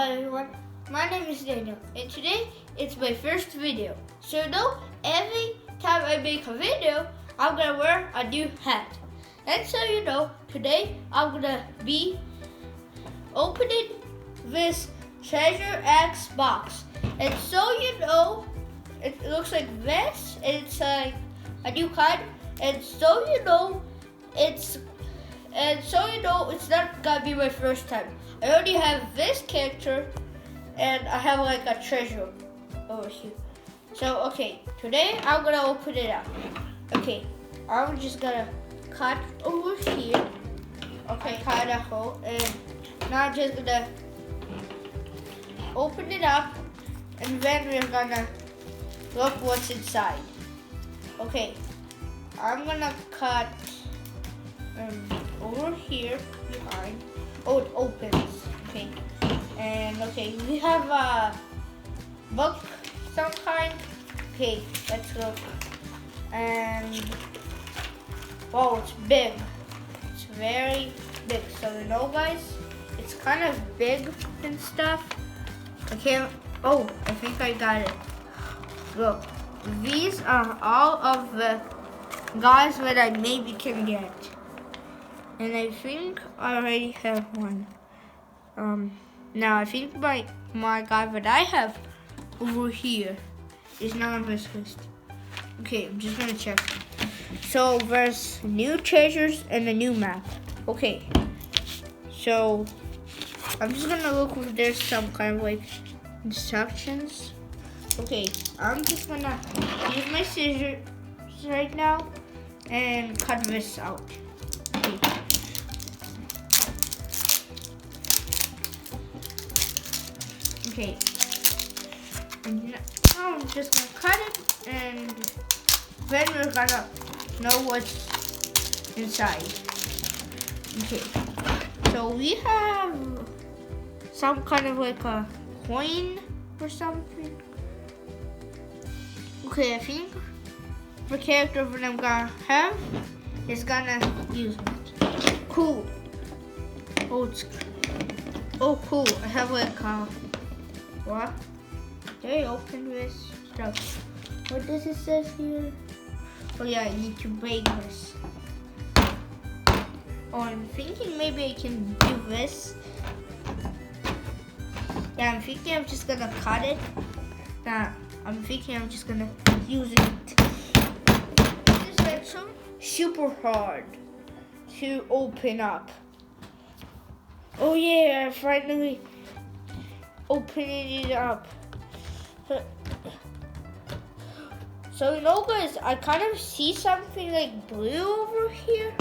everyone, my name is Daniel and today it's my first video. So every time I make a video, I'm gonna wear a new hat. And so today I'm gonna be opening this Treasure X box. And so it looks like this, and it's like a new kind. And so it's not gonna be my first time. I already have this character, and I have like a treasure over here. So okay, today I'm gonna open it up. Okay, I'm just gonna cut over here. Okay, cut a hole, and now I'm just gonna open it up, and then we're gonna look what's inside. Okay, I'm gonna cut over here behind. Oh, it opens. Okay, and okay, we have a book, some kind. Okay, let's look. And wow, it's big. It's very big. So guys, it's kind of big and stuff. Okay. Oh, I think I got it. Look, these are all of the guys that I maybe can get. And I think I already have one. Now I think my guy that I have over here is not on this list. Okay, I'm just gonna check. So there's new treasures and a new map. Okay, so I'm just gonna look if there's some kind of like instructions. Okay, I'm just gonna use my scissors right now and cut this out. Okay. Okay, and now I'm just gonna cut it, and then we're gonna know what's inside. Okay, so we have some kind of like a coin or something. Okay, I think the character that I'm gonna have is gonna use it. Cool. Oh, cool. I have like what? Okay, open this stuff. What does it say here? Oh yeah, I need to break this. Oh, I'm thinking maybe I can do this. Yeah, I'm thinking I'm just gonna cut it. Nah, I'm thinking I'm just gonna use it. This is actually super hard to open up. Oh yeah, I finally opening it up. So guys, I kind of see something like blue over here.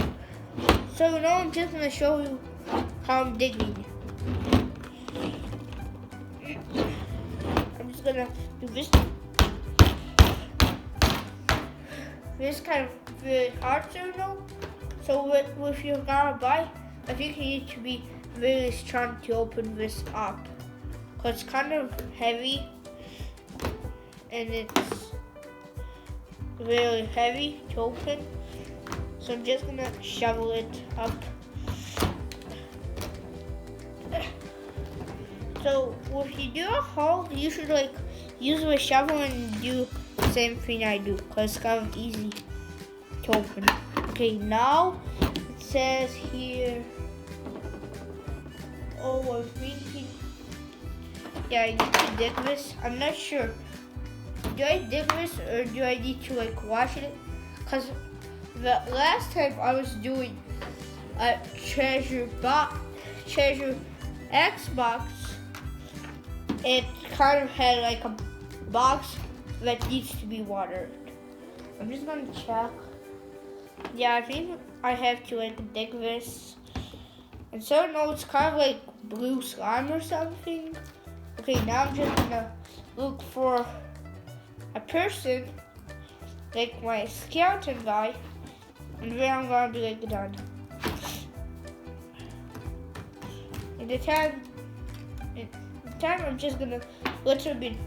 So I'm just gonna show you how I'm digging. I'm just gonna do this. This kind of really hard to So if you're gonna buy, I think you need to be really strong to open this up. Cause it's kind of heavy, and it's really heavy to open. So I'm just gonna shovel it up. So if you do a hole, you should like use a shovel and do the same thing I do, cause it's kind of easy to open. Okay, now it says here. Oh, I'm thinking. Yeah, I need to dig this. I'm not sure. Do I dig this or do I need to like wash it? Cause the last time I was doing a treasure X box, it kind of had like a box that needs to be watered. I'm just gonna check. Yeah, I think I have to like dig this. And so it's kind of like blue slime or something. Okay, now I'm just gonna look for a person, like my skeleton guy, and then I'm gonna be like done. In the time I'm just gonna little bit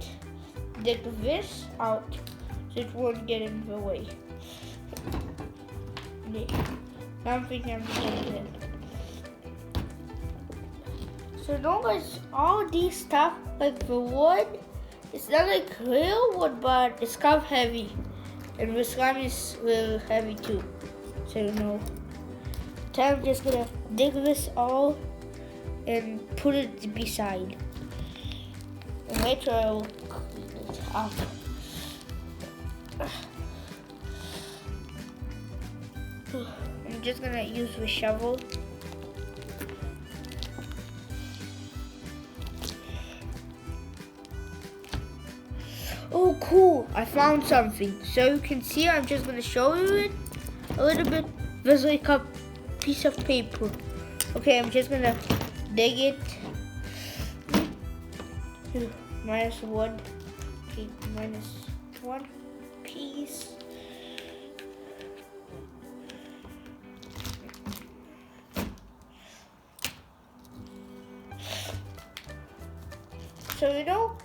dig this out so it won't get in the way. Okay. Now I'm thinking I'm just gonna do it. So no guys, all these stuff like the wood, it's not like real wood, but it's kind of heavy. And the slime is really heavy too. So then I'm just gonna dig this all and put it beside. And later I will clean it up. I'm just gonna use the shovel. Oh cool, I found something. So you can see, I'm just gonna show you it a little bit. There's like a piece of paper. Okay, I'm just gonna dig it. Minus one. Okay, minus one piece. So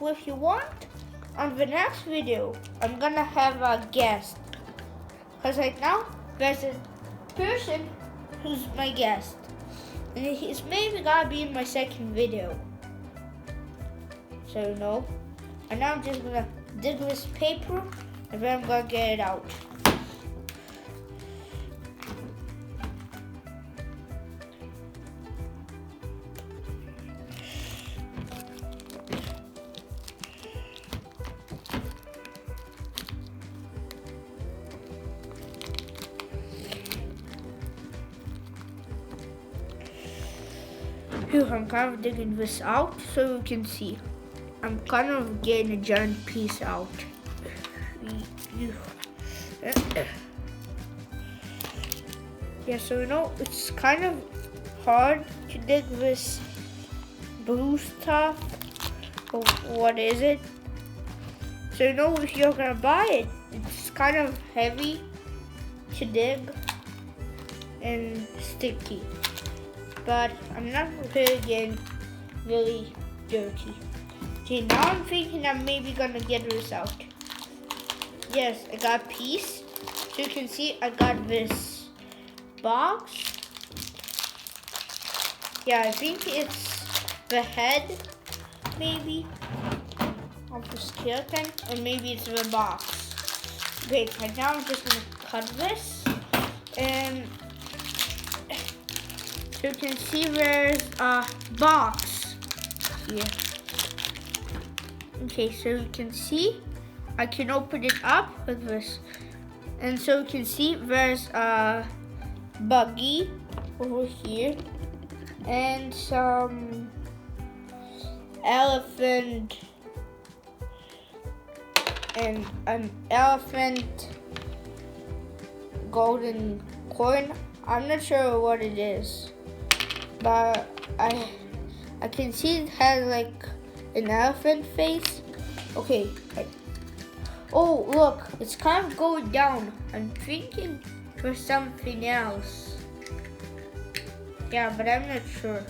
if you want, on the next video, I'm gonna have a guest. Because right now, there's a person who's my guest. And he's maybe gonna be in my second video. So and now I'm just gonna dig this paper and then I'm gonna get it out. Here, I'm kind of digging this out so you can see. I'm kind of getting a giant piece out. Yeah, so it's kind of hard to dig this blue stuff. Oh, what is it? So if you're gonna buy it, it's kind of heavy to dig and sticky. But I'm not really getting really dirty. Okay, now I'm thinking I'm maybe gonna get this out. Yes, I got a piece. So you can see I got this box. Yeah, I think it's the head, maybe, of the skeleton, or maybe it's the box. Okay, right now I'm just gonna cut this, and you can see there's a box here. Okay, so you can see I can open it up like this. And so you can see there's a buggy over here and some elephant and an elephant golden coin. I'm not sure what it is. But I can see it has like an elephant face. Okay. Oh, look, it's kind of going down. I'm thinking for something else. Yeah, but I'm not sure.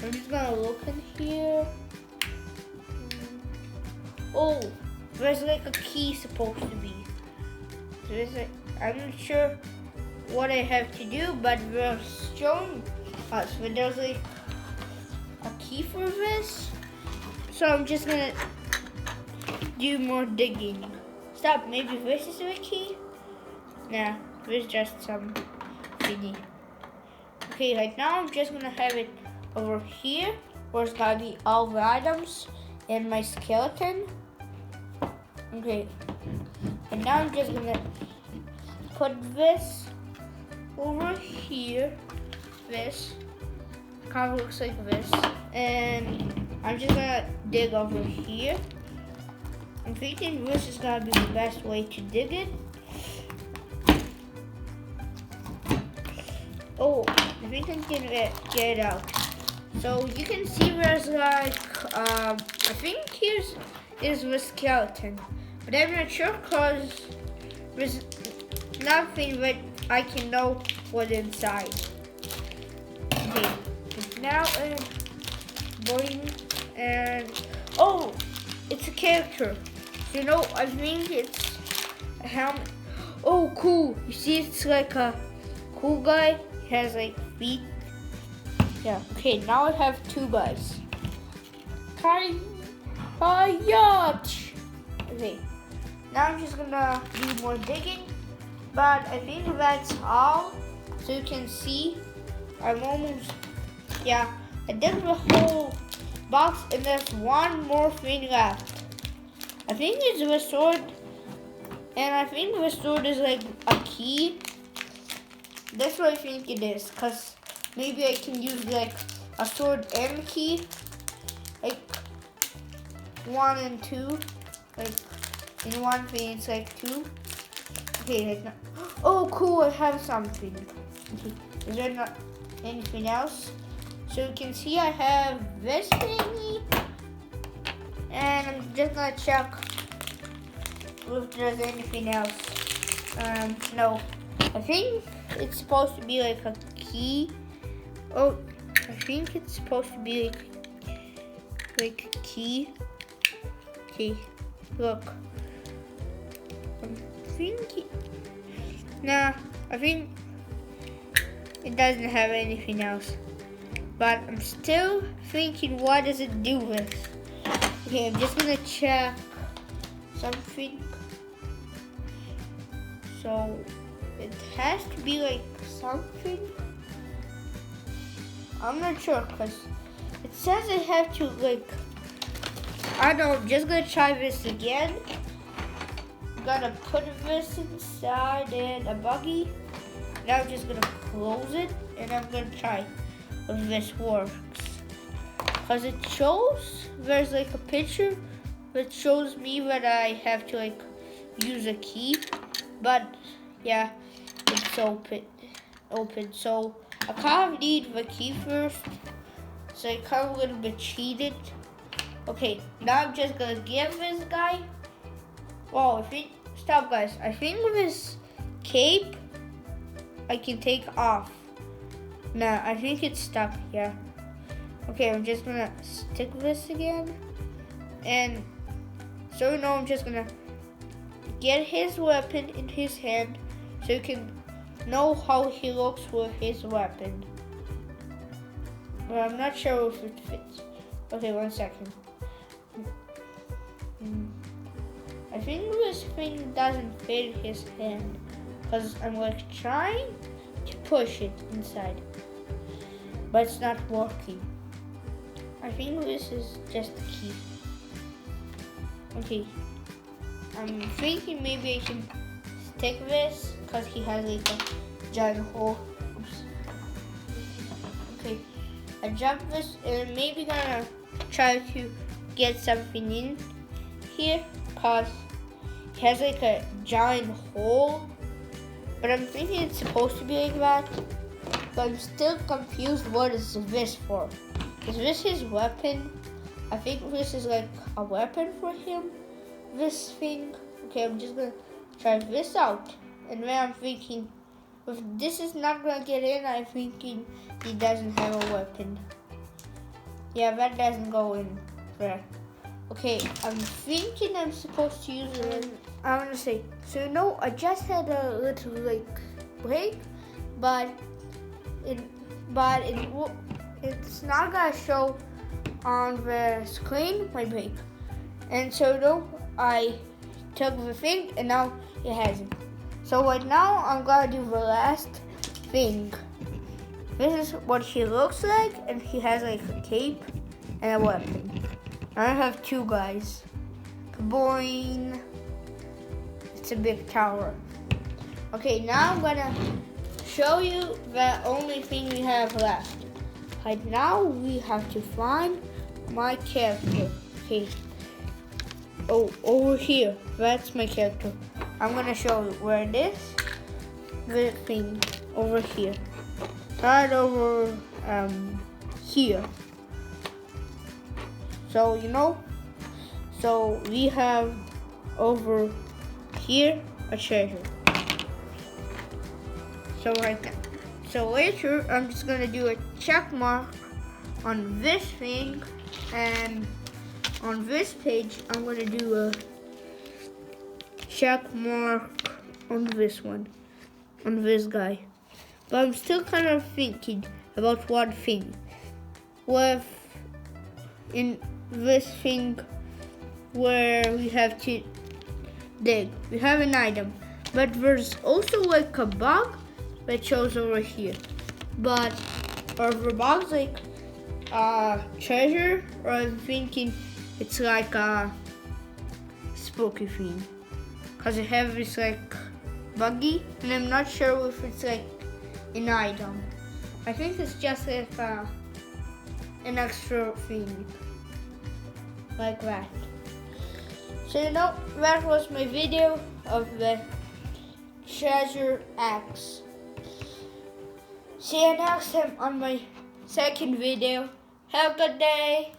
I'm just gonna look in here. Oh, there's like a key supposed to be. I'm not sure what I have to do, but they're showing us. But there's like a key for this. So I'm just gonna do more digging. Stop, maybe this is the key? Nah, this is just some thingy. Okay, right now I'm just gonna have it over here where it's gonna be all the items and my skeleton. Okay, and now I'm just gonna put this over here. This kind of looks like this, and I'm just gonna dig over here. I'm thinking this is gonna be the best way to dig it. Oh, I think I can get it out. So you can see there's like, I think here's the skeleton, but I'm not sure because there's nothing that I can know what's inside. Okay, now going and oh, it's a character. So I think it's a helmet. Oh, cool! You see, it's like a cool guy. He has like feet. Yeah, okay, now I have 2 guys. Yacht! Okay, now I'm just gonna do more digging, but I think that's all. So you can see, I'm almost, yeah, I did the whole box and there's one more thing left. I think it's the sword, and I think the sword is like a key. That's what I think it is, cause maybe I can use like a sword and a key, like 1 and 2, like in one thing it's like 2. Okay, like oh cool, I have something. Okay, is there not anything else? So you can see I have this thingy, and I'm just gonna check if there's anything else. No, I think it's supposed to be like a key. Oh, I think it's supposed to be like a key. Okay, look. I'm thinking. Nah, I think it doesn't have anything else. But I'm still thinking, what does it do with? Okay, I'm just gonna check something. So it has to be like something. I'm not sure because it says I have to like, I don't know, I'm just gonna try this again. I'm gonna put this inside in a buggy. Now I'm just gonna close it and I'm gonna try if this works. Because it shows, there's like a picture that shows me that I have to like use a key. But yeah, it's open. So I kind of need the key first. So I kind of a little bit cheated. Okay, now I'm just gonna give this guy. Whoa, I think, stop guys. I think this cape I can take off. Nah, I think it's stuck here. Okay, I'm just gonna stick this again. And so you know, I'm just gonna get his weapon in his hand so you can know how he looks with his weapon. But I'm not sure if it fits. Okay, 1 second. I think this thing doesn't fit his hand because I'm like trying to push it inside, but it's not working. I think this is just the key. Okay, I'm thinking maybe I can stick this because he has like a giant hole. Oops. Okay, I jump this and maybe gonna try to get something in here because it has like a giant hole. But I'm thinking it's supposed to be like that. But I'm still confused, what is this for? Is this his weapon? I think this is like a weapon for him, this thing. Okay, I'm just gonna try this out. And then I'm thinking, if this is not gonna get in, I'm thinking he doesn't have a weapon. Yeah, that doesn't go in there. Okay, I'm thinking I'm supposed to use it. I'm gonna say, so no, I just had a little like break, but it's not gonna show on the screen my break. And so no, I took the thing and now it hasn't. So right now I'm gonna do the last thing. This is what he looks like, and he has like a cape and a weapon. I have 2 guys. Kaboing. It's a big tower. Okay, now I'm gonna show you the only thing we have left. Right now we have to find my character. Okay. Oh, over here. That's my character. I'm gonna show you where it is. The thing over here. Right over here. So you know, so we have over here a treasure. So right now, so later I'm just gonna do a check mark on this thing, and on this page I'm gonna do a check mark on this one, on this guy. But I'm still kind of thinking about one thing. with in this thing where we have to dig. We have an item, but there's also like a bug that shows over here. But for the bugs like treasure, or I'm thinking it's like a spooky thing, cause I have this like buggy, and I'm not sure if it's like an item. I think it's just like an extra thing, like that. So that was my video of the treasure axe. See you next time on my second video. Have a good day.